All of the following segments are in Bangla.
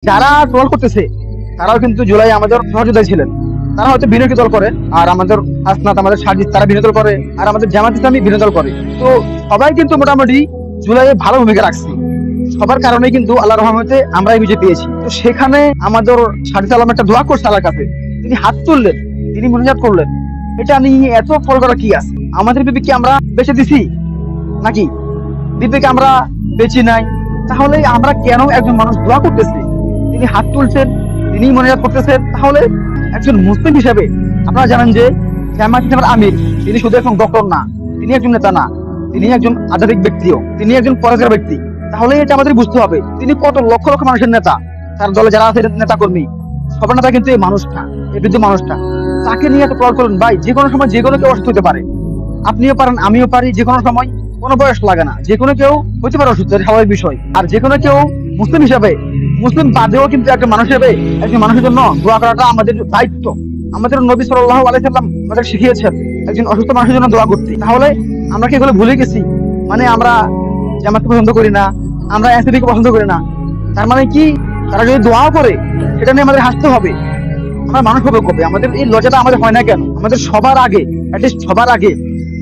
যারা ট্রল করতেছে তারাও কিন্তু জুলাই আমাদের সহযোদ্ধা ছিলেন। তারা হয়তো বিরোধী দল করে, আর আমাদের হাসনাত, আমাদের সাজিদ তারা বিরোধী দল করে, আর আমাদের জামাত ইসলামী বিরোধী দল করে। তো সবাই কিন্তু মোটামুটি জুলাইয়ে ভালো ভূমিকা রাখছে। সবার কারণে কিন্তু আল্লাহ রহমতে আমরা এই বিজয় পেয়েছি। তো সেখানে আমাদের সাজিদ আলম একটা দোয়া করছে আল্লাহর কাছে, তিনি হাত তুললেন, তিনি মনোজাত করলেন। এটা নিয়ে এত ফল করা কি আছে? আমাদের বিবেকে আমরা বেঁচে দিছি নাকি? বিবেকে আমরা বেঁচে নাই। তাহলে আমরা কেন একজন মানুষ দোয়া করতেছে, তিনি হাত তুলছেন, তিনি মনোজাত করতেছেন, তাহলে একজন মুসলিম হিসেবে আপনারা জানেন যে জামায়াত ইসলামের আমির তিনি শুধু একজন ডক্টর না, তিনি একজন নেতা না, তিনি একজন আধ্যাত্মিক ব্যক্তিও, তিনি একজন পরাজয় ব্যক্তি। তাহলে এটা আমাদের বুঝতে হবে তিনি কত লক্ষ লক্ষ মানুষের নেতা। তার দলে যারা আছে নেতা কর্মী, সবার নেতা কিন্তু এই মানুষটা, এই বৃদ্ধ মানুষটা। তাকে নিয়ে এত প্রয়োগ করুন ভাই, যে কোনো সময় যে কোনো কেউ অসুস্থ হতে পারে। আপনিও পারেন, আমিও পারি, যে কোনো সময়, কোনো বয়স লাগে না, যে কোনো কেউ হতে পারে অসুস্থ, এটা স্বাভাবিক বিষয়। আর যে কোনো কেউ মুসলিম হিসাবে, মুসলিম বাদেও কিন্তু একটা মানুষ হিসেবে একজন মানুষের জন্য দোয়া করাটা আমাদের দায়িত্ব। আমাদের নবী সাল্লাল্লাহু আলাইহি সাল্লাম আমাদের শিখিয়েছেন একজন অসুস্থ মানুষের জন্য দোয়া করতে। তাহলে আমরা কি এগুলো ভুলে গেছি? মানে আমরা জামাতকে পছন্দ করি না, আমরা এনসিপিকে পছন্দ করি না, তার মানে কি তারা যদি দোয়াও করে সেটা নিয়ে আমাদের হাসতে হবে? আমরা মানুষ হবে কবে? আমাদের এই লজ্জাটা আমাদের হয় না কেন? আমাদের সবার আগে, অ্যাটলিস্ট সবার আগে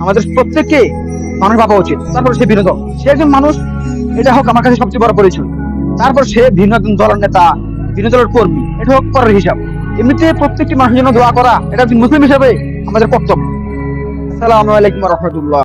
আমাদের প্রত্যেককে মানুষ ভাবা উচিত। তারপর সে বিনোদন, সে একজন মানুষ, এটা হোক আমার কাছে সবচেয়ে বড় পরিচয়। তারপর সে ভিন্ন একজন দলের নেতা, ভিন্ন দলের কর্মী, এটা হোক পরের হিসাব। এমনিতে প্রত্যেকটি মানুষের জন্য দোয়া করা এটা একজন মুসলিম হিসেবে আমাদের কর্তব্য। আসসালামু আলাইকুম ওয়া রাহমাতুল্লাহ।